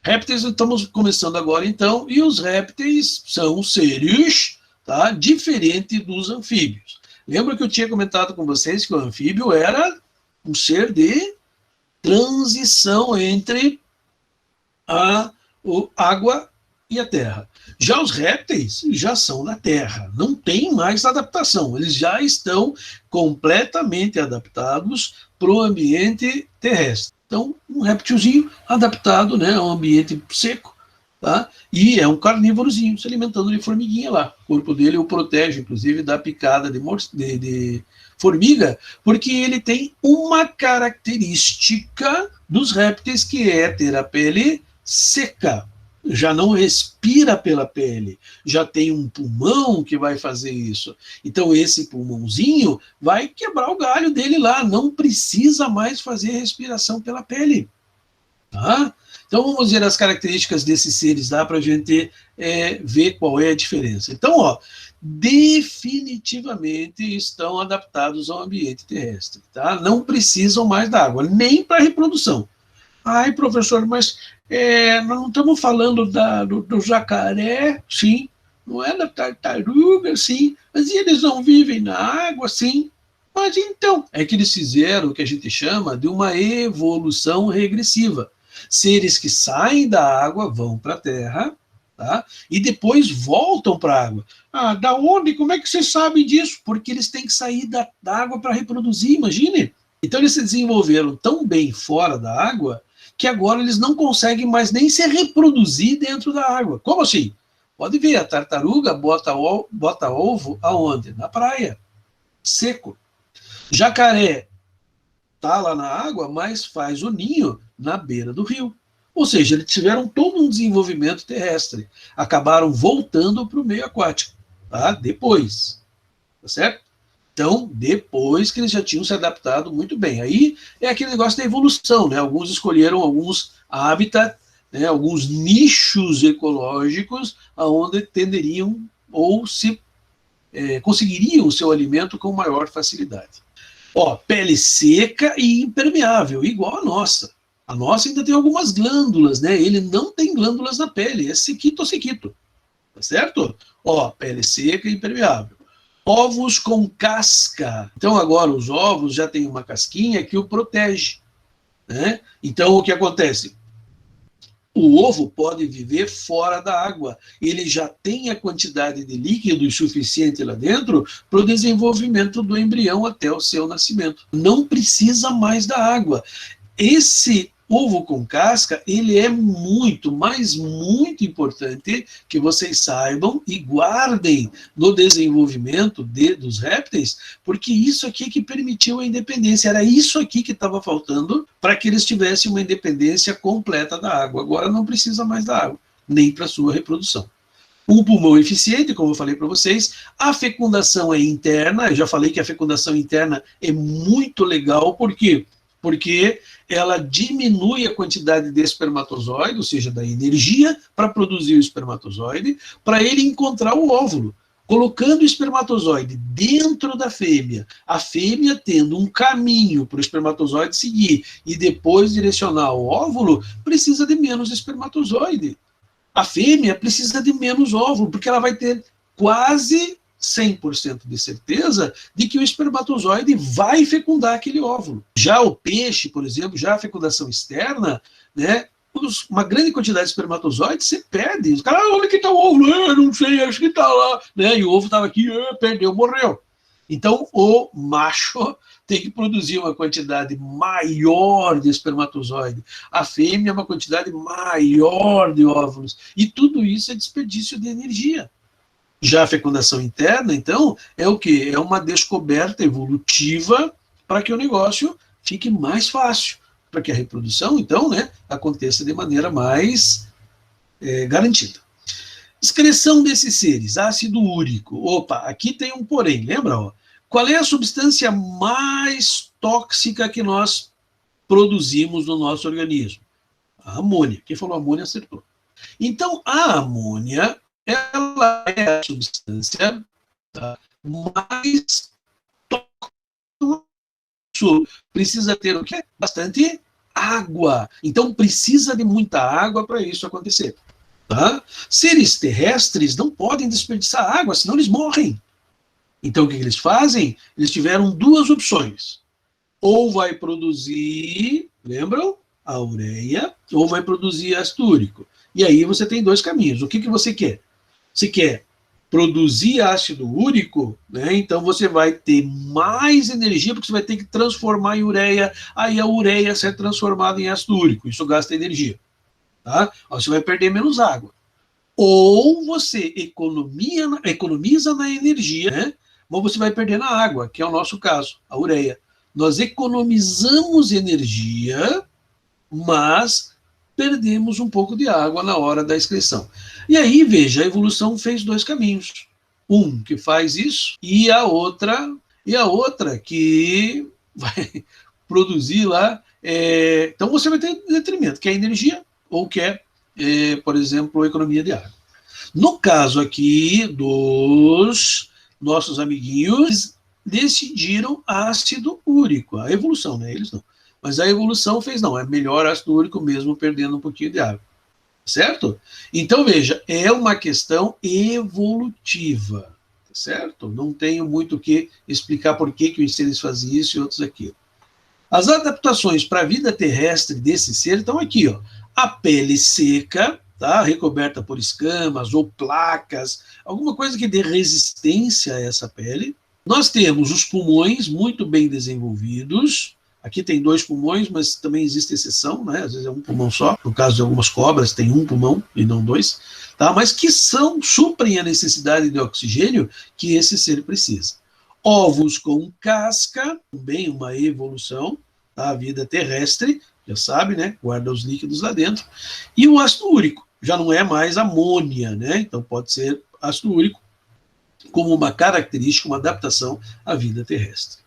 Répteis estamos começando agora, então, e os répteis são seres, tá, diferentes dos anfíbios. Lembra que eu tinha comentado com vocês que o anfíbio era um ser de transição entre a água e a terra. Já os répteis já são na terra, não tem mais adaptação, eles já estão completamente adaptados para o ambiente terrestre. Então, um réptilzinho adaptado, né, ao ambiente seco, tá? E é um carnívorozinho, se alimentando de formiguinha lá. O corpo dele o protege, inclusive, da picada de formiga, porque ele tem uma característica dos répteis que é ter a pele seca, já não respira pela pele, já tem um pulmão que vai fazer isso. Então esse pulmãozinho vai quebrar o galho dele lá, não precisa mais fazer respiração pela pele. Tá? Então vamos ver as características desses seres, dá para a gente ver qual é a diferença. Então, ó, definitivamente estão adaptados ao ambiente terrestre, tá? Não precisam mais da água, nem para reprodução. Ai, professor, mas nós não estamos falando do jacaré, sim, não é da tartaruga, sim, mas eles não vivem na água, sim. Mas então, é que eles fizeram o que a gente chama de uma evolução regressiva. Seres que saem da água vão para a terra, tá? E depois voltam para a água. Ah, da onde? Como é que você sabe disso? Porque eles têm que sair da água para reproduzir, imagine. Então eles se desenvolveram tão bem fora da água que agora eles não conseguem mais nem se reproduzir dentro da água. Como assim? Pode ver, a tartaruga bota ovo aonde? Na praia, seco. Jacaré está lá na água, mas faz o ninho na beira do rio. Ou seja, eles tiveram todo um desenvolvimento terrestre. Acabaram voltando para o meio aquático, tá? Depois, tá certo? Então, depois que eles já tinham se adaptado muito bem. Aí é aquele negócio da evolução, né? Alguns escolheram alguns hábitats, né? Alguns nichos ecológicos aonde tenderiam ou se conseguiriam o seu alimento com maior facilidade. Ó, pele seca e impermeável, igual a nossa. A nossa ainda tem algumas glândulas, né? Ele não tem glândulas na pele, é sequito ou sequito, tá certo? Ó, pele seca e impermeável. Ovos com casca. Então agora os ovos já têm uma casquinha que o protege, né? Então o que acontece? O ovo pode viver fora da água. Ele já tem a quantidade de líquido suficiente lá dentro para o desenvolvimento do embrião até o seu nascimento. Não precisa mais da água. Esse ovo com casca, ele é muito, mas muito importante que vocês saibam e guardem no desenvolvimento dos répteis, porque isso aqui que permitiu a independência, era isso aqui que estava faltando para que eles tivessem uma independência completa da água. Agora não precisa mais da água, nem para sua reprodução. Um pulmão eficiente, como eu falei para vocês, a fecundação é interna, eu já falei que a fecundação interna é muito legal, por quê? Porque ela diminui a quantidade de espermatozoide, ou seja, da energia para produzir o espermatozoide, para ele encontrar o óvulo. Colocando o espermatozoide dentro da fêmea, a fêmea tendo um caminho para o espermatozoide seguir e depois direcionar o óvulo, precisa de menos espermatozoide. A fêmea precisa de menos óvulo, porque ela vai ter quase 100% de certeza de que o espermatozoide vai fecundar aquele óvulo. Já o peixe, por exemplo, já a fecundação externa, né, uma grande quantidade de espermatozoides você perde. Os caras, onde que está o óvulo? Eu não sei, acho que está lá. Né? E o ovo estava aqui, perdeu, morreu. Então, o macho tem que produzir uma quantidade maior de espermatozoide. A fêmea uma quantidade maior de óvulos. E tudo isso é desperdício de energia. Já a fecundação interna, então, é o quê? É uma descoberta evolutiva para que o negócio fique mais fácil, para que a reprodução, então, né, aconteça de maneira mais garantida. Excreção desses seres, ácido úrico. Opa, aqui tem um porém, lembra? Ó? Qual é a substância mais tóxica que nós produzimos no nosso organismo? A amônia. Quem falou amônia acertou. Então, a amônia ela é a substância mais tóxica. Precisa ter o quê? Bastante água. Então precisa de muita água para isso acontecer. Tá? Seres terrestres não podem desperdiçar água, senão eles morrem. Então o que eles fazem? Eles tiveram duas opções. Ou vai produzir, lembram? A ureia, ou vai produzir ácido úrico. E aí você tem dois caminhos. O que você quer? Você quer produzir ácido úrico, né? Então você vai ter mais energia, porque você vai ter que transformar em ureia, aí a ureia ser transformada em ácido úrico, isso gasta energia. Tá? Você vai perder menos água. Ou você economiza na energia, né? Mas você vai perder na água, que é o nosso caso, a ureia. Nós economizamos energia, mas perdemos um pouco de água na hora da excreção. E aí, veja, a evolução fez dois caminhos. Um que faz isso e a outra que vai produzir lá. Então você vai ter detrimento, que é energia ou que por exemplo, economia de água. No caso aqui dos nossos amiguinhos, decidiram ácido úrico, a evolução, né? Eles não. Mas a evolução fez, não, é melhor ácido úrico mesmo perdendo um pouquinho de água. Certo? Então, veja, é uma questão evolutiva. Certo? Não tenho muito o que explicar por que os seres faziam isso e outros aquilo. As adaptações para a vida terrestre desse ser estão aqui, ó. A pele seca, tá? Recoberta por escamas ou placas, alguma coisa que dê resistência a essa pele. Nós temos os pulmões muito bem desenvolvidos. Aqui tem dois pulmões, mas também existe exceção, né? Às vezes é um pulmão só. No caso de algumas cobras, tem um pulmão e não dois. Tá? Mas que suprem a necessidade de oxigênio que esse ser precisa. Ovos com casca, também uma evolução da vida terrestre, já sabe, né? Guarda os líquidos lá dentro. E o ácido úrico, já não é mais amônia, né? Então pode ser ácido úrico como uma característica, uma adaptação à vida terrestre.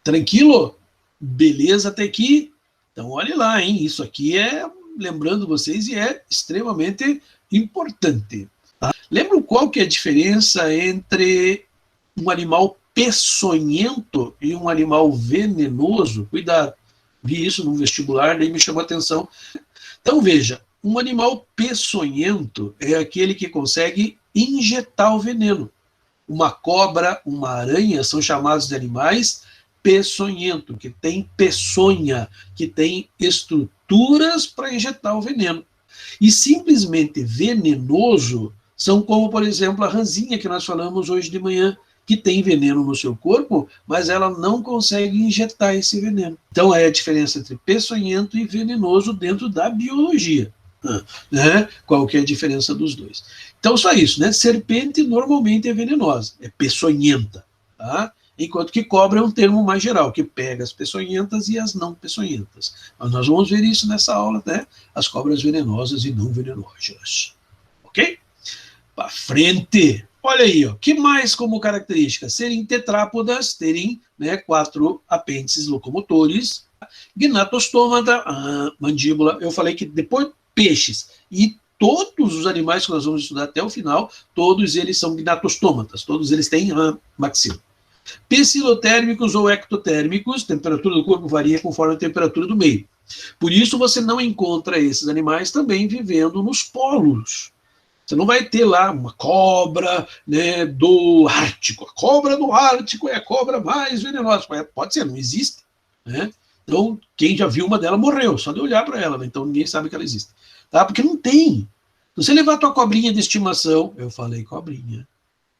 Tranquilo? Beleza até aqui? Então olhe lá, hein? Isso aqui lembrando vocês, é extremamente importante. Tá? Lembram qual que é a diferença entre um animal peçonhento e um animal venenoso? Cuidado, vi isso no vestibular, daí me chamou a atenção. Então veja, um animal peçonhento é aquele que consegue injetar o veneno. Uma cobra, uma aranha são chamados de animais peçonhento, que tem peçonha, que tem estruturas para injetar o veneno. E simplesmente venenoso são como, por exemplo, a ranzinha que nós falamos hoje de manhã, que tem veneno no seu corpo, mas ela não consegue injetar esse veneno. Então é a diferença entre peçonhento e venenoso dentro da biologia. Né? Qual que é a diferença dos dois? Então só isso, né? Serpente normalmente é venenosa, é peçonhenta, tá? Enquanto que cobra é um termo mais geral, que pega as peçonhentas e as não peçonhentas. Mas nós vamos ver isso nessa aula, né? As cobras venenosas e não venenosas. Ok? Para frente. Olha aí, ó. Que mais como característica? Serem tetrápodas, terem, né, 4 apêndices locomotores, gnatostômata, mandíbula. Eu falei que depois peixes e todos os animais que nós vamos estudar até o final, todos eles são gnatostômatas, todos eles têm maxila. Psilotérmicos ou ectotérmicos, a temperatura do corpo varia conforme a temperatura do meio. Por isso você não encontra esses animais também vivendo nos polos. Você não vai ter lá uma cobra, né, do Ártico. A cobra do Ártico é a cobra mais venenosa. Pode ser, não existe. Né? Então, quem já viu uma dela morreu, só de olhar para ela. Né? Então, ninguém sabe que ela existe. Tá? Porque não tem. Se você levar a tua cobrinha de estimação, eu falei cobrinha,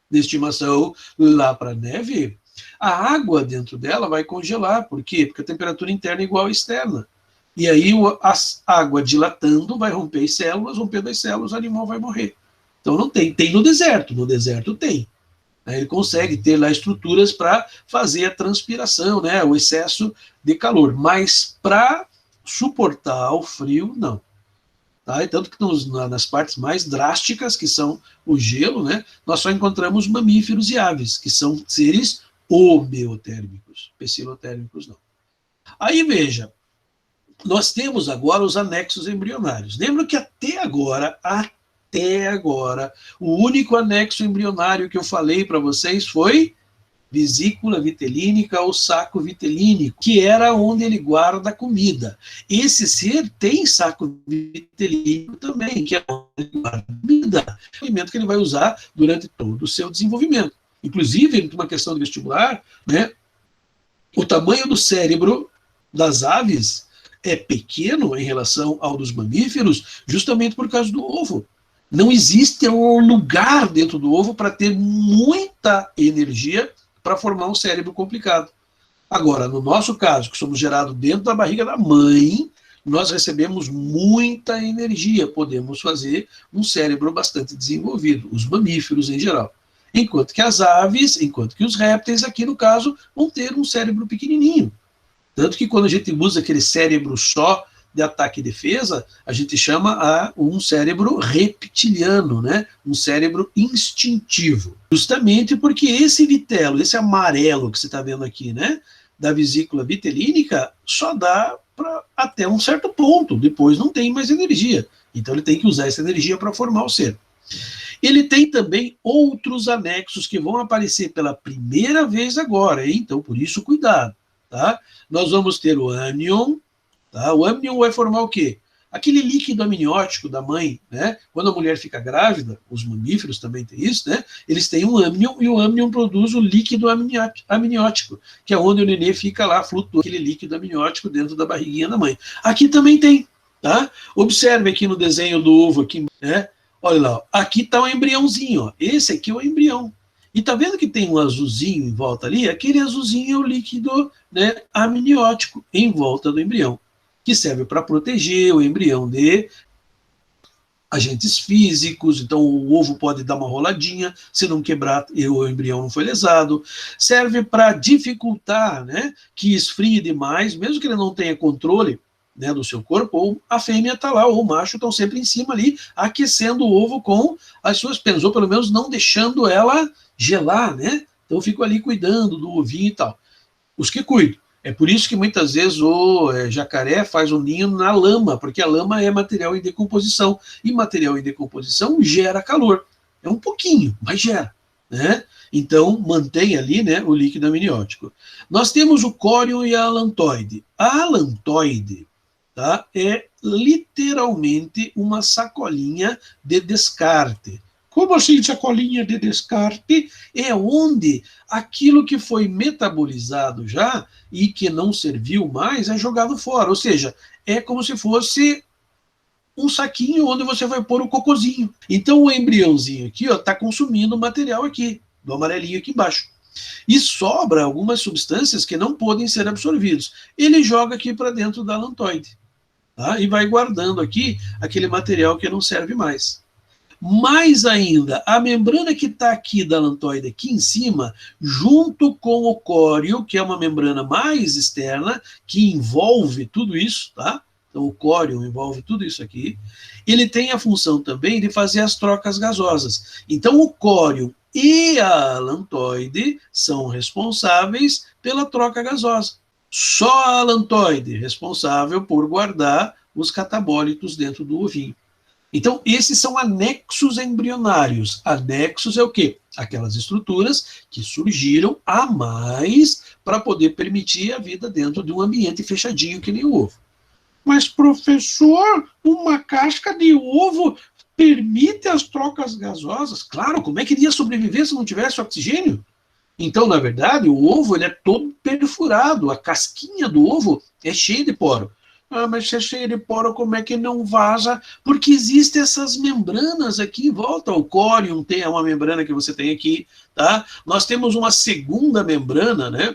de estimação lá para a neve, a água dentro dela vai congelar. Por quê? Porque a temperatura interna é igual à externa. E aí a água dilatando vai romper as células, rompendo as células, o animal vai morrer. Então não tem. Tem no deserto tem. Ele consegue ter lá estruturas para fazer a transpiração, né, o excesso de calor. Mas para suportar o frio, não. Tá? E tanto que nas partes mais drásticas, que são o gelo, né, nós só encontramos mamíferos e aves, que são seres homeotérmicos, psilotérmicos não. Aí veja, nós temos agora os anexos embrionários. Lembra que até agora, o único anexo embrionário que eu falei para vocês foi vesícula vitelínica ou saco vitelínico, que era onde ele guarda a comida. Esse ser tem saco vitelínico também, que é onde ele guarda a comida, o alimento que ele vai usar durante todo o seu desenvolvimento. Inclusive, uma questão de vestibular, né, o tamanho do cérebro das aves é pequeno em relação ao dos mamíferos, justamente por causa do ovo. Não existe um lugar dentro do ovo para ter muita energia para formar um cérebro complicado. Agora, no nosso caso, que somos gerados dentro da barriga da mãe, nós recebemos muita energia, podemos fazer um cérebro bastante desenvolvido, os mamíferos em geral. Enquanto que as aves, enquanto que os répteis, aqui no caso, vão ter um cérebro pequenininho. Tanto que quando a gente usa aquele cérebro só de ataque e defesa, a gente chama um cérebro reptiliano, né? Um cérebro instintivo. Justamente porque esse vitelo, esse amarelo que você está vendo aqui, né? Da vesícula vitelínica, só dá até um certo ponto, depois não tem mais energia. Então ele tem que usar essa energia para formar o ser. Ele tem também outros anexos que vão aparecer pela primeira vez agora, hein? Então por isso cuidado, tá? Nós vamos ter o ânion. Tá? O âmnion vai formar o quê? Aquele líquido amniótico da mãe, né? Quando a mulher fica grávida, os mamíferos também têm isso, né? Eles têm um âmnion e o âmnion produz o líquido amniótico, que é onde o nenê fica lá flutuando aquele líquido amniótico dentro da barriguinha da mãe. Aqui também tem, tá? Observe aqui no desenho do ovo, aqui, né? Olha lá, aqui está o embriãozinho, ó. Esse aqui é o embrião. E tá vendo que tem um azulzinho em volta ali? Aquele azulzinho é o líquido, né, amniótico em volta do embrião, que serve para proteger o embrião de agentes físicos. Então o ovo pode dar uma roladinha, se não quebrar, o embrião não foi lesado. Serve para dificultar, né, que esfrie demais, mesmo que ele não tenha controle, né, do seu corpo, ou a fêmea está lá, ou o macho estão sempre em cima ali, aquecendo o ovo com as suas penas, ou pelo menos não deixando ela gelar, né? Então eu fico ali cuidando do ovinho e tal. Os que cuidam. É por isso que muitas vezes o jacaré faz um ninho na lama, porque a lama é material em decomposição, e material em decomposição gera calor. É um pouquinho, mas gera, né? Então mantém ali, né, o líquido amniótico. Nós temos o córion e a alantoide. A alantoide, tá, é literalmente uma sacolinha de descarte. Como assim sacolinha de descarte? É onde aquilo que foi metabolizado já e que não serviu mais é jogado fora. Ou seja, é como se fosse um saquinho onde você vai pôr o cocôzinho. Então o embriãozinho aqui está consumindo o material aqui, do amarelinho aqui embaixo. E sobra algumas substâncias que não podem ser absorvidas. Ele joga aqui para dentro da alantoide, tá? E vai guardando aqui aquele material que não serve mais. Mais ainda, a membrana que está aqui da alantoide, aqui em cima, junto com o córeo, que é uma membrana mais externa, que envolve tudo isso, tá? Então o córeo envolve tudo isso aqui. Ele tem a função também de fazer as trocas gasosas. Então o córeo e a alantoide são responsáveis pela troca gasosa. Só a alantoide responsável por guardar os catabólitos dentro do ovinho. Então, esses são anexos embrionários. Anexos é o quê? Aquelas estruturas que surgiram a mais para poder permitir a vida dentro de um ambiente fechadinho que nem o ovo. Mas, professor, uma casca de ovo permite as trocas gasosas? Claro, como é que iria sobreviver se não tivesse oxigênio? Então, na verdade, o ovo ele é todo perfurado, a casquinha do ovo é cheia de poro. Ah, mas se é cheia de poro, como é que não vaza? Porque existem essas membranas aqui em volta. O córion tem uma membrana que você tem aqui, tá? Nós temos uma segunda membrana, né?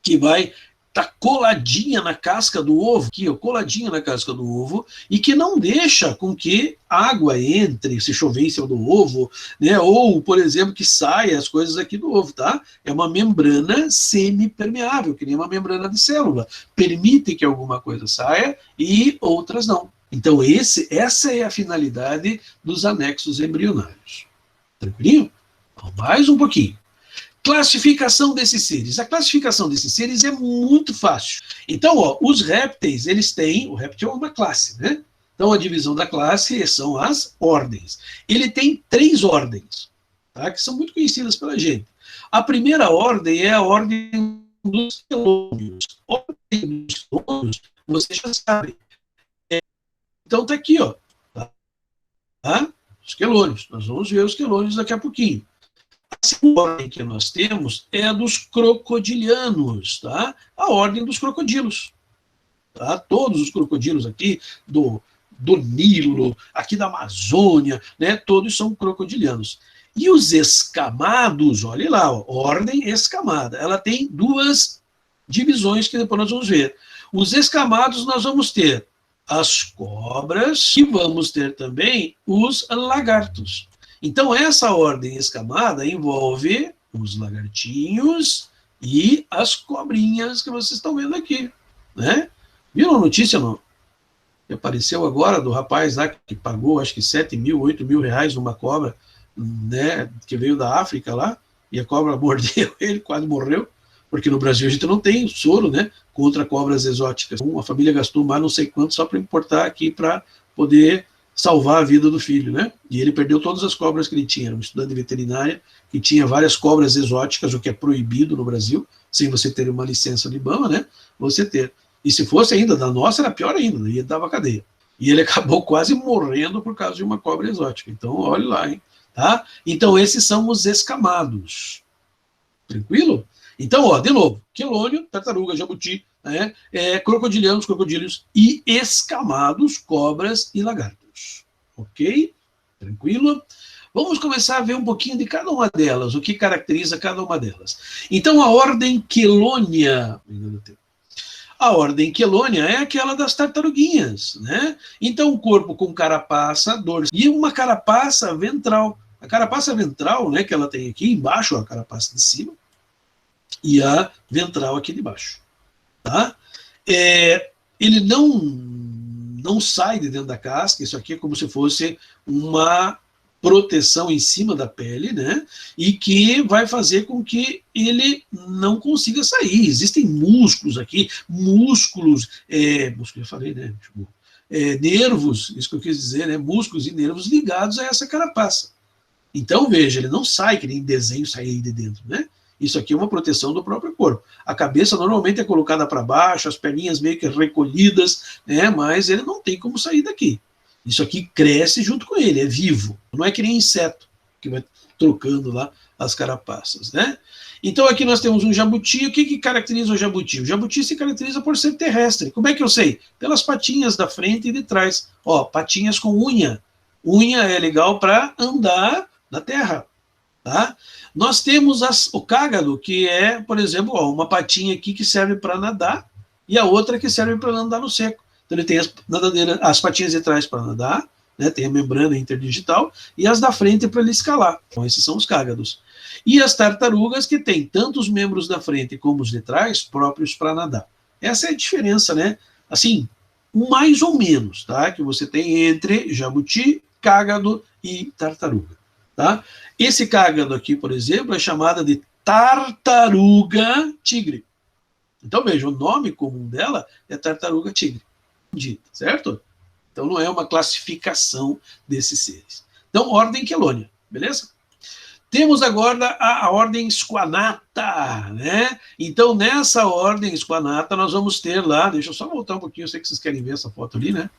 Que vai estar coladinha na casca do ovo, aqui, ó, coladinha na casca do ovo, e que não deixa com que água entre, se chover em cima do ovo, né? Ou, por exemplo, que saia as coisas aqui do ovo, tá? É uma membrana semipermeável, que nem uma membrana de célula. Permite que alguma coisa saia e outras não. Então, essa é a finalidade dos anexos embrionários. Tranquilinho? Mais um pouquinho. Classificação desses seres. A classificação desses seres é muito fácil. Então, ó, os répteis, eles têm, o réptil é uma classe, né? Então, a divisão da classe são as ordens. Ele tem 3 ordens, tá? Que são muito conhecidas pela gente. A primeira ordem é a ordem dos quelônios. A ordem dos quelônios, você já sabe. Então está aqui, ó. Tá? Os quelônios. Nós vamos ver os quelônios daqui a pouquinho. A segunda ordem que nós temos é a dos crocodilianos, tá? A ordem dos crocodilos. Tá? Todos os crocodilos aqui do Nilo, aqui da Amazônia, né? Todos são crocodilianos. E os escamados, olha lá, ó, ordem escamada. Ela tem duas divisões que depois nós vamos ver. Os escamados nós vamos ter as cobras e vamos ter também os lagartos. Então, essa ordem escamada envolve os lagartinhos e as cobrinhas que vocês estão vendo aqui, né? Viram a notícia, não? Que apareceu agora do rapaz lá que pagou, acho que 7 mil, 8 mil reais numa cobra, né, que veio da África lá, e a cobra mordeu ele, quase morreu, porque no Brasil a gente não tem soro, né, contra cobras exóticas. Uma família gastou mais não sei quanto só para importar aqui para poder salvar a vida do filho, né? E ele perdeu todas as cobras que ele tinha. Era um estudante de veterinária que tinha várias cobras exóticas, o que é proibido no Brasil, sem você ter uma licença do IBAMA, né? Você ter. E se fosse ainda da nossa, era pior ainda, ia dar cadeia. E ele acabou quase morrendo por causa de uma cobra exótica. Então, olha lá, hein? Tá? Então, esses são os escamados. Tranquilo? Então, ó, de novo, quelônio, tartaruga, jabuti, né? Crocodilianos, crocodílios e escamados, cobras e lagartos. Ok? Tranquilo? Vamos começar a ver um pouquinho de cada uma delas, o que caracteriza cada uma delas. Então, a ordem quelônia. A ordem quelônia é aquela das tartaruguinhas, né? Então, o corpo com carapaça, dorso e uma carapaça ventral. A carapaça ventral, né, que ela tem aqui embaixo, a carapaça de cima, e a ventral aqui de baixo. Tá? Ele não sai de dentro da casca, isso aqui é como se fosse uma proteção em cima da pele, né? E que vai fazer com que ele não consiga sair. Existem músculos aqui, músculos eu falei, né? Nervos, isso que eu quis dizer, né? Músculos e nervos ligados a essa carapaça. Então, veja, ele não sai, que nem desenho sai aí de dentro, né? Isso aqui é uma proteção do próprio corpo. A cabeça normalmente é colocada para baixo, as perninhas meio que recolhidas, né? Mas ele não tem como sair daqui. Isso aqui cresce junto com ele, é vivo. Não é que nem inseto, que vai trocando lá as carapaças, né? Então aqui nós temos um jabuti. O que caracteriza o jabuti? O jabuti se caracteriza por ser terrestre. Como é que eu sei? Pelas patinhas da frente e de trás. Ó, patinhas com unha. Unha é legal para andar na terra, tá? Nós temos o cágado, que é, por exemplo, ó, uma patinha aqui que serve para nadar e a outra que serve para andar no seco. Então ele tem as patinhas de trás para nadar, né, tem a membrana interdigital, e as da frente para ele escalar. Então esses são os cágados. E as tartarugas, que têm tanto os membros da frente como os de trás, próprios para nadar. Essa é a diferença, né? Assim, mais ou menos, tá? Que você tem entre jabuti, cágado e tartaruga, tá? Esse cágado aqui, por exemplo, é chamada de tartaruga tigre. Então veja, o nome comum dela é tartaruga tigre. Certo? Então não é uma classificação desses seres. Então, ordem quelônia, beleza? Temos agora a ordem squamata, né? Então, nessa ordem squamata, nós vamos ter lá, deixa eu só voltar um pouquinho, eu sei que vocês querem ver essa foto ali, né?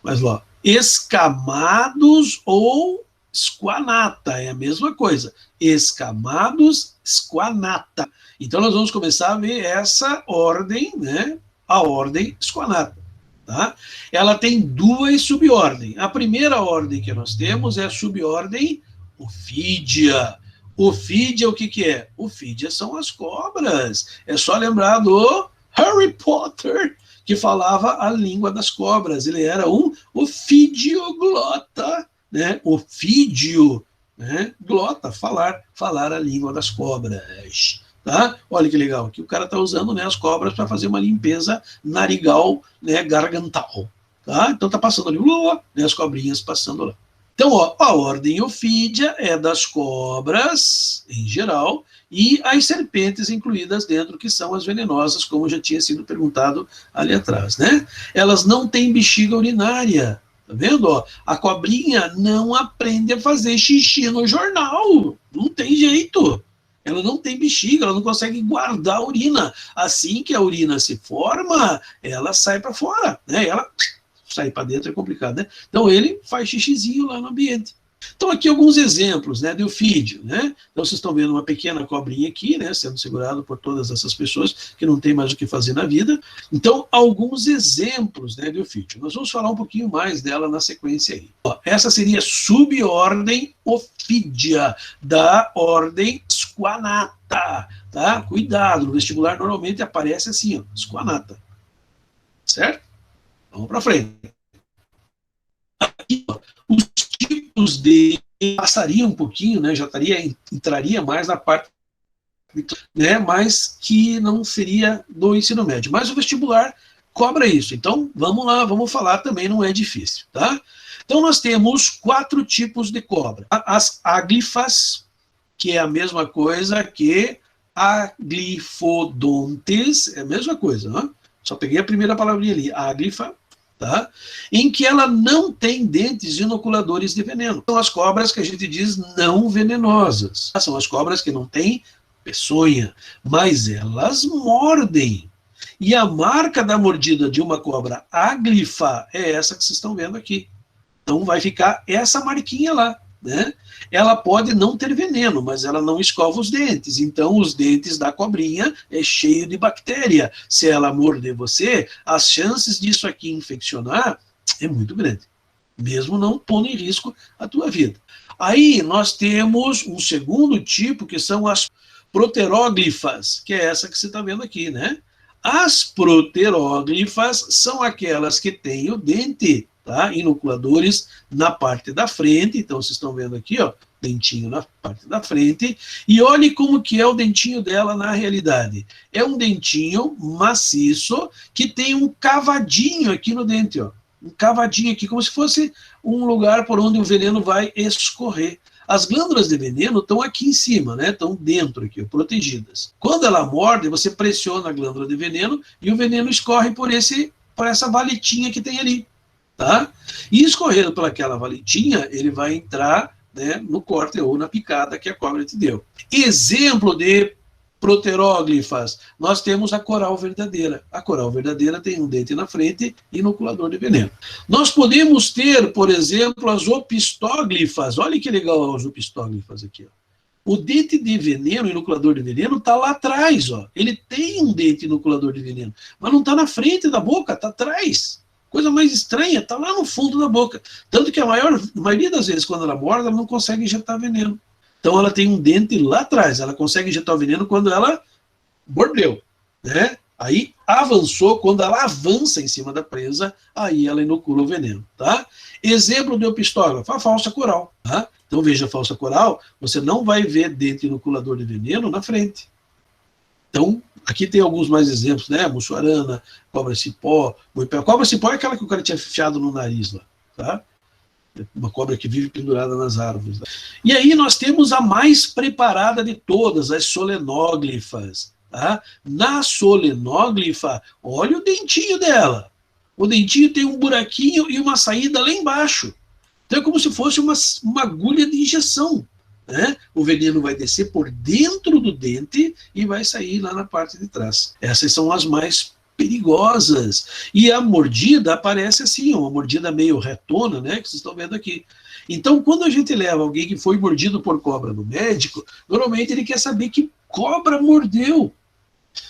Mas lá, escamados ou squamata, é a mesma coisa. Escamados, squamata. Então, nós vamos começar a ver essa ordem, né? A ordem squamata. Tá? Ela tem duas subordens. A primeira ordem que nós temos é a subordem Ophidia. Ophidia, o que é? Ophidia são as cobras. É só lembrar do Harry Potter, que falava a língua das cobras. Ele era um ofidioglota, né? Ofídio, né? Glota, falar a língua das cobras. Tá? Olha que legal, aqui o cara está usando, né, as cobras para fazer uma limpeza narigal, né, gargantal. Tá? Então está passando ali, né, as cobrinhas passando lá. Então, ó, a ordem Ophidia é das cobras, em geral, e as serpentes incluídas dentro, que são as venenosas, como já tinha sido perguntado ali atrás. Né? Elas não têm bexiga urinária. Tá vendo? Ó, a cobrinha não aprende a fazer xixi no jornal. Não tem jeito. Ela não tem bexiga, ela não consegue guardar a urina. Assim que a urina se forma, ela sai para fora, né? Ela sair para dentro é complicado, né? Então ele faz xixizinho lá no ambiente. Então aqui alguns exemplos, né, de ofídio, né? Então vocês estão vendo uma pequena cobrinha aqui, né, sendo segurado por todas essas pessoas que não tem mais o que fazer na vida. Então alguns exemplos, né, de ofídio. Nós vamos falar um pouquinho mais dela na sequência aí. Ó, essa seria a subordem ofídia da ordem Squamata, tá? Cuidado, no vestibular normalmente aparece assim, ó, Squamata, certo? Vamos para frente. Aqui, ó, os tipos de passaria um pouquinho, né, já entraria mais na parte, né, mas que não seria do ensino médio. Mas o vestibular cobra isso. Então, vamos lá, vamos falar também, não é difícil, tá? Então, nós temos 4 tipos de cobra. As áglifas, que é a mesma coisa que aglifodontes, é a mesma coisa, né? Só peguei a primeira palavrinha ali, áglifa, tá? Em que ela não tem dentes inoculadores de veneno. São as cobras que a gente diz não venenosas. São as cobras que não têm peçonha, mas elas mordem. E a marca da mordida de uma cobra áglifa é essa que vocês estão vendo aqui. Então vai ficar essa marquinha lá, né? Ela pode não ter veneno, mas ela não escova os dentes. Então, os dentes da cobrinha é cheio de bactéria. Se ela morder você, as chances disso aqui infeccionar é muito grande, mesmo não pondo em risco a tua vida. Aí nós temos um segundo tipo, que são as proteróglifas, que é essa que você está vendo aqui, né? As proteróglifas são aquelas que têm o dente, tá, inoculadores na parte da frente. Então vocês estão vendo aqui, ó, dentinho na parte da frente, e olhe como que é o dentinho dela na realidade. É um dentinho maciço que tem um cavadinho aqui no dente, ó, um cavadinho aqui, como se fosse um lugar por onde o veneno vai escorrer. As glândulas de veneno estão aqui em cima, né? Estão dentro aqui, protegidas. Quando ela morde, você pressiona a glândula de veneno e o veneno escorre por essa valetinha que tem ali, tá? E escorrendo pelaquela valetinha, ele vai entrar, né, no corte ou na picada que a cobra te deu. Exemplo de proteróglifas, nós temos a coral verdadeira. A coral verdadeira tem um dente na frente e inoculador de veneno. Nós podemos ter, por exemplo, as opistóglifas. Olha que legal as opistóglifas aqui, ó. O dente de veneno, inoculador de veneno, está lá atrás, ó. Ele tem um dente inoculador de veneno, mas não está na frente da boca, está atrás. Coisa mais estranha, está lá no fundo da boca. Tanto que a maioria das vezes, quando ela morde, ela não consegue injetar veneno. Então ela tem um dente lá atrás, ela consegue injetar o veneno quando ela mordeu, né? Aí avançou, quando ela avança em cima da presa, aí ela inocula o veneno, tá? Exemplo de opistógrafa, a falsa coral, tá? Então veja, a falsa coral, você não vai ver dente inoculador de veneno na frente. Então, aqui tem alguns mais exemplos, né? Mussuarana, cobra-cipó, moipé. Cobra-cipó é aquela que o cara tinha enfiado no nariz lá, tá? Uma cobra que vive pendurada nas árvores. E aí nós temos a mais preparada de todas, as solenóglifas. Tá? Na solenóglifa, olha o dentinho dela. O dentinho tem um buraquinho e uma saída lá embaixo. Então é como se fosse uma agulha de injeção, né? O veneno vai descer por dentro do dente e vai sair lá na parte de trás. Essas são as mais perigosas. E a mordida aparece assim, uma mordida meio retona, né, que vocês estão vendo aqui. Então, quando a gente leva alguém que foi mordido por cobra no médico, normalmente ele quer saber que cobra mordeu.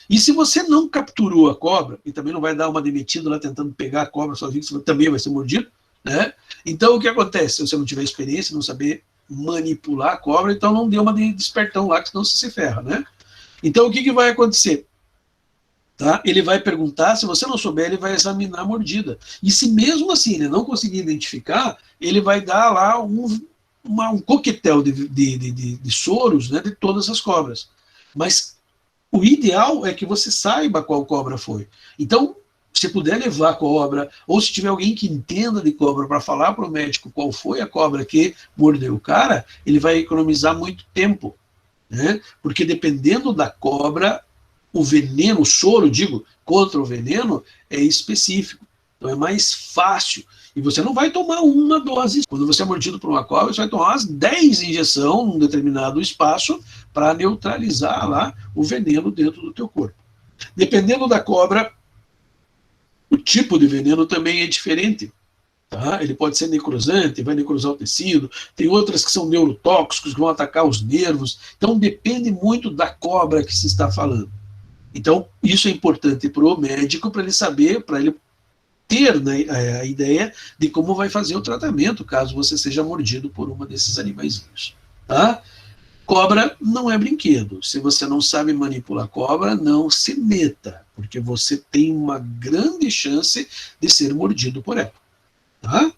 E se você não capturou a cobra, e também não vai dar uma demetida lá tentando pegar a cobra sozinho, você também vai ser mordido, né? Então, o que acontece? Se você não tiver experiência, não saber manipular a cobra, então não dê uma de despertão lá, que senão você se ferra, né? Então, o que vai acontecer? Tá? Ele vai perguntar, se você não souber, ele vai examinar a mordida. E se mesmo assim ele não conseguir identificar, ele vai dar lá um coquetel de soros, né, de todas as cobras. Mas o ideal é que você saiba qual cobra foi. Então, se puder levar a cobra, ou se tiver alguém que entenda de cobra para falar para o médico qual foi a cobra que mordeu o cara, ele vai economizar muito tempo, né? Porque dependendo da cobra, o veneno, o soro, digo, contra o veneno, é específico. Então é mais fácil. E você não vai tomar uma dose. Quando você é mordido por uma cobra, você vai tomar umas 10 injeções num determinado espaço para neutralizar lá o veneno dentro do teu corpo. Dependendo da cobra, o tipo de veneno também é diferente. Tá? Ele pode ser necrosante, vai necrosar o tecido, tem outras que são neurotóxicos, que vão atacar os nervos. Então, depende muito da cobra que se está falando. Então, isso é importante para o médico, para ele saber, para ele ter, né, a ideia de como vai fazer o tratamento, caso você seja mordido por uma desses animaizinhos. Tá? Cobra não é brinquedo. Se você não sabe manipular cobra, não se meta, porque você tem uma grande chance de ser mordido por ela. Tá?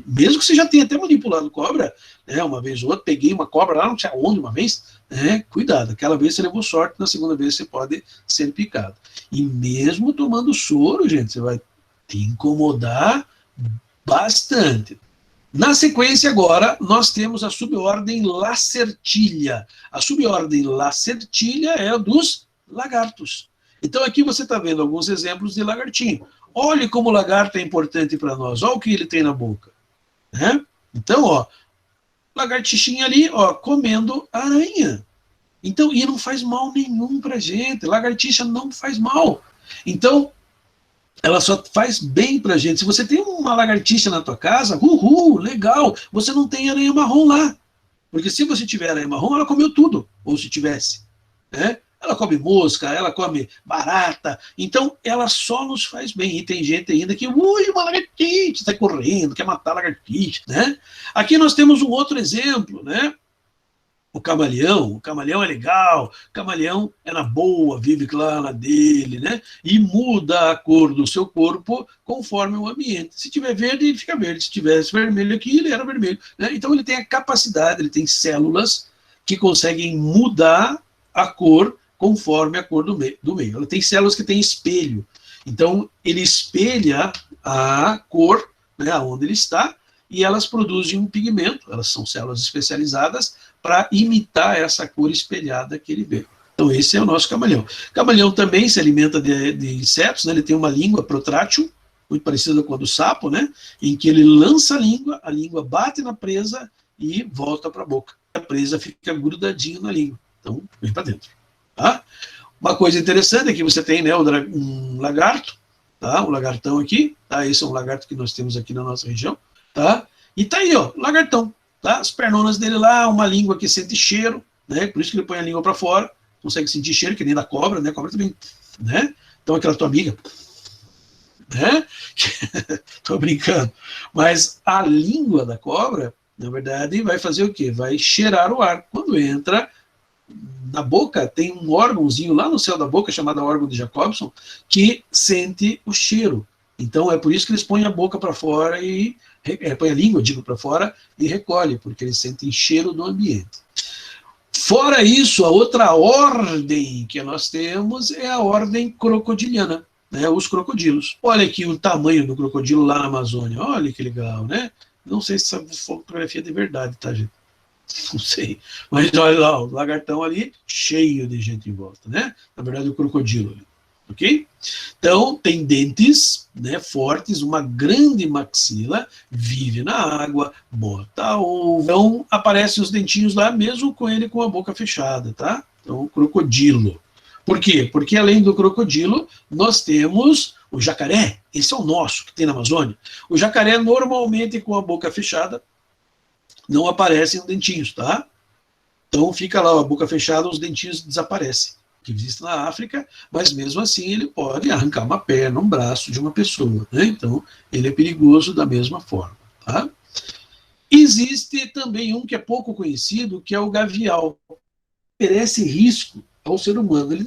Mesmo que você já tenha até manipulado cobra, né, uma vez ou outra, peguei uma cobra lá, não sei aonde, uma vez, né, cuidado, aquela vez você levou sorte, na segunda vez você pode ser picado. E mesmo tomando soro, gente, você vai te incomodar bastante. Na sequência agora, nós temos a subordem Lacertilia. A subordem Lacertilia é a dos lagartos. Então aqui você está vendo alguns exemplos de lagartinho. Olhe como o lagarto é importante para nós. Olha o que ele tem na boca. Né? Então, ó, lagartixinha ali, ó, comendo aranha. Então, e não faz mal nenhum para a gente. Lagartixa não faz mal. Então, ela só faz bem para a gente. Se você tem uma lagartixa na tua casa, legal. Você não tem aranha marrom lá. Porque se você tiver aranha marrom, ela comeu tudo. Ou se tivesse. Né? Ela come mosca, ela come barata, então ela só nos faz bem. E tem gente ainda que, uma lagartixa, está correndo, quer matar a lagartixa, né? Aqui nós temos um outro exemplo, né? O camaleão é legal, o camaleão é na boa, vive lá na dele, né? E muda a cor do seu corpo conforme o ambiente. Se tiver verde, ele fica verde. Se tivesse vermelho aqui, ele era vermelho. Né? Então ele tem a capacidade, ele tem células que conseguem mudar a cor conforme a cor do meio. Ela tem células que têm espelho. Então, ele espelha a cor, né, onde ele está, e elas produzem um pigmento, elas são células especializadas para imitar essa cor espelhada que ele vê. Então, esse é o nosso camaleão. O camaleão também se alimenta de insetos, né, ele tem uma língua protrátil, muito parecida com a do sapo, né, em que ele lança a língua bate na presa e volta para a boca. A presa fica grudadinha na língua. Então, vem para dentro. Tá? Uma coisa interessante é que você tem, né, um lagarto, tá? Um lagartão aqui, tá? Esse é um lagarto que nós temos aqui na nossa região, tá? E tá aí, ó, lagartão, tá? As pernonas dele lá, uma língua que sente cheiro, né? Por isso que ele põe a língua para fora, consegue sentir cheiro, que nem da cobra, né? A cobra também, né? Então aquela tua amiga, né? Tô brincando. Mas a língua da cobra, na verdade, vai fazer o quê? Vai cheirar o ar. Quando entra na boca, tem um órgãozinho lá no céu da boca, chamado órgão de Jacobson, que sente o cheiro. Então é por isso que eles põem a boca para fora e põem a língua, digo, para fora e recolhe, porque eles sentem cheiro do ambiente. Fora isso, a outra ordem que nós temos é a ordem crocodiliana, né, os crocodilos. Olha aqui o tamanho do crocodilo lá na Amazônia, olha que legal, né? Não sei se essa fotografia é de verdade, tá, gente? Não sei, mas olha lá, o lagartão ali, cheio de gente em volta, né? Na verdade, o crocodilo ali, ok? Então, tem dentes, né, fortes, uma grande maxila, vive na água, bota ovo, então aparecem os dentinhos lá, mesmo com ele com a boca fechada, tá? Então, o crocodilo. Por quê? Porque além do crocodilo, nós temos o jacaré, esse é o nosso, que tem na Amazônia. O jacaré, normalmente, com a boca fechada, não aparecem os dentinhos, tá? Então fica lá a boca fechada, os dentinhos desaparecem, que existe na África, mas mesmo assim ele pode arrancar uma perna, um braço de uma pessoa, né? Então ele é perigoso da mesma forma, tá? Existe também um que é pouco conhecido, que é o gavial. Oferece risco ao ser humano, ele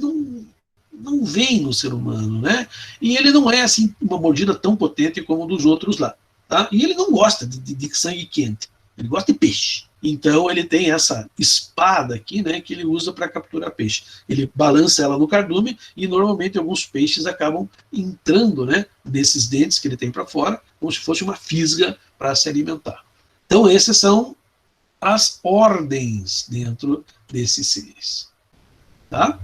não vem no ser humano, né? E ele não é assim uma mordida tão potente como dos outros lá, tá? E ele não gosta de sangue quente. Ele gosta de peixe. Então ele tem essa espada aqui, né, que ele usa para capturar peixe. Ele balança ela no cardume e normalmente alguns peixes acabam entrando, né, nesses dentes que ele tem para fora, como se fosse uma fisga para se alimentar. Então essas são as ordens dentro desses seres. Tá?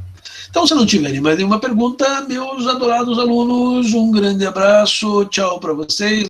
Então, se não tiverem mais nenhuma pergunta, meus adorados alunos, um grande abraço, tchau para vocês.